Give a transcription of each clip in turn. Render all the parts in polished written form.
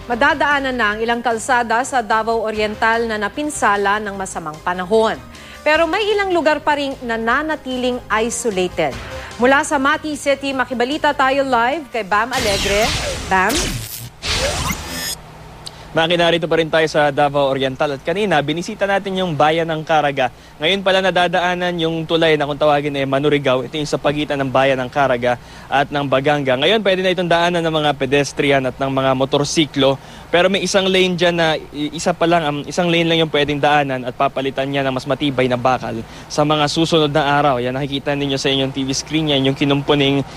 Madadaanan na ang ilang kalsada sa Davao Oriental na napinsala ng masamang panahon. Pero may ilang lugar pa rin nananatiling isolated. Mula sa Mati City, makibalita tayo live kay Bam Alegre. Bam? Narito pa rin tayo sa Davao Oriental at kanina binisita natin yung bayan ng Caraga. Ngayon pala nadadaanan yung tulay na kung tawagin Manurigaw. Ito yung sa pagitan ng bayan ng Caraga at ng Baganga. Ngayon pwede na itong daanan ng mga pedestrian at ng mga motorsiklo. Pero may isang lane dyan na isang lane lang yung pwedeng daanan at papalitan niya ng mas matibay na bakal sa mga susunod na araw. Yan nakikita ninyo sa inyong TV screen yan, yung kinumpuning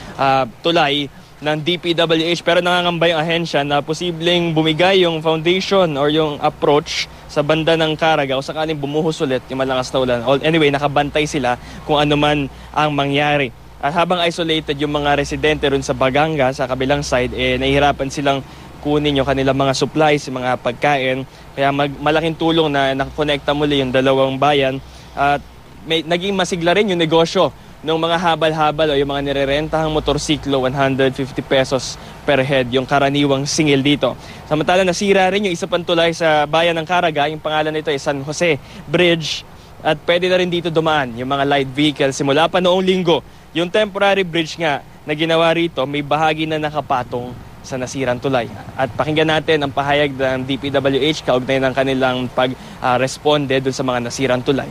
tulay ng DPWH, pero nangangamba yung ahensya na posibleng bumigay yung foundation or yung approach sa banda ng Caraga o sakaling bumuhos ulit yung malakas na ulan. Anyway, nakabantay sila kung ano man ang mangyari. At habang isolated yung mga residente rin sa Baganga, sa kabilang side, nahihirapan silang kunin yung kanilang mga supplies, yung mga pagkain. Kaya malaking tulong na nakakonekta muli yung dalawang bayan. At naging masigla rin yung negosyo ng mga habal-habal o yung mga nirerentahang motorsiklo, 150 pesos per head yung karaniwang singil dito. Samantala nasira rin yung isa pang tulay sa bayan ng Caraga, yung pangalan nito ay San Jose Bridge at pwede na rin dito dumaan yung mga light vehicles simula pa noong linggo. Yung temporary bridge nga na ginawa rito may bahagi na nakapatong sa nasirang tulay. At pakinggan natin ang pahayag ng DPWH kaugnay ng kanilang pag-responde dun sa mga nasirang tulay.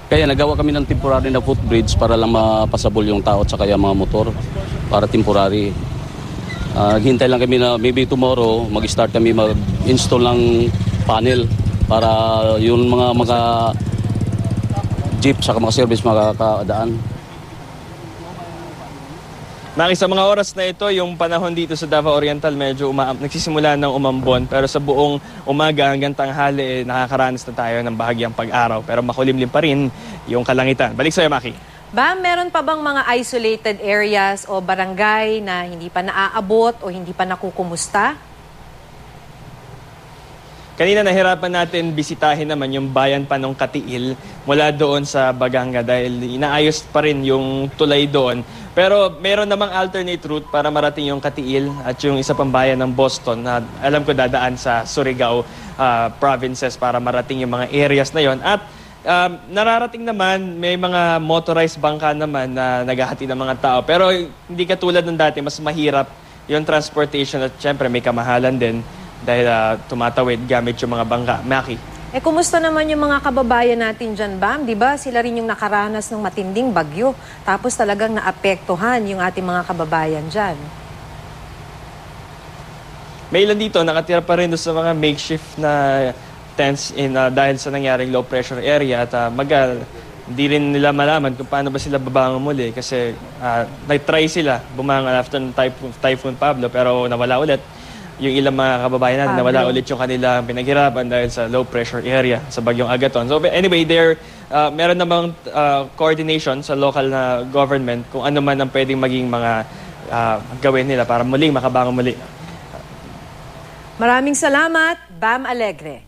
Kaya nagawa kami ng temporary na footbridge para lang mapasabol yung tao at saka yung mga motor para temporary. Hintay lang kami na maybe tomorrow mag-start kami mag-install ng panel para yung mga jeep saka mga service makakadaan. Sa mga oras na ito, yung panahon dito sa Davao Oriental medyo nagsisimula ng umambon. Pero sa buong umaga hanggang tanghali, nakakaranas na tayo ng bahagyang pag-araw. Pero makulimlim pa rin yung kalangitan. Balik sa'yo, Maki. Meron pa bang mga isolated areas o barangay na hindi pa naaabot o hindi pa nakukumusta? Kanina nahirapan natin bisitahin naman yung bayan pa ng Katiil mula doon sa Baganga dahil inaayos pa rin yung tulay doon. Pero meron namang alternate route para marating yung Katiil at yung isa pang bayan ng Boston na alam ko dadaan sa Surigao provinces para marating yung mga areas na yon. At nararating naman, may mga motorized bangka naman na naghahati ng mga tao. Pero hindi katulad ng dati, mas mahirap yung transportation at syempre may kamahalan din dahil tumatawid gamit yung mga bangka. Maki. Kumusta naman yung mga kababayan natin dyan, Bam? Di ba sila rin yung nakaranas ng matinding bagyo tapos talagang naapektuhan yung ating mga kababayan dyan? May ilan dito, nakatira pa rin sa mga makeshift na tents dahil sa nangyaring low pressure area at hindi rin nila malaman kung paano ba sila babangon muli kasi nag-try sila bumangon after ng Typhoon Pablo pero nawala ulit. Yung ilang mga kababayan natin nawala ulit yung kanilang pinaghirapan dahil sa low pressure area sa bagyong Agaton. So anyway, meron namang coordination sa local na government kung ano man ang pwedeng maging mga gawin nila para muling makabangon muli. Maraming salamat, Bam Alegre.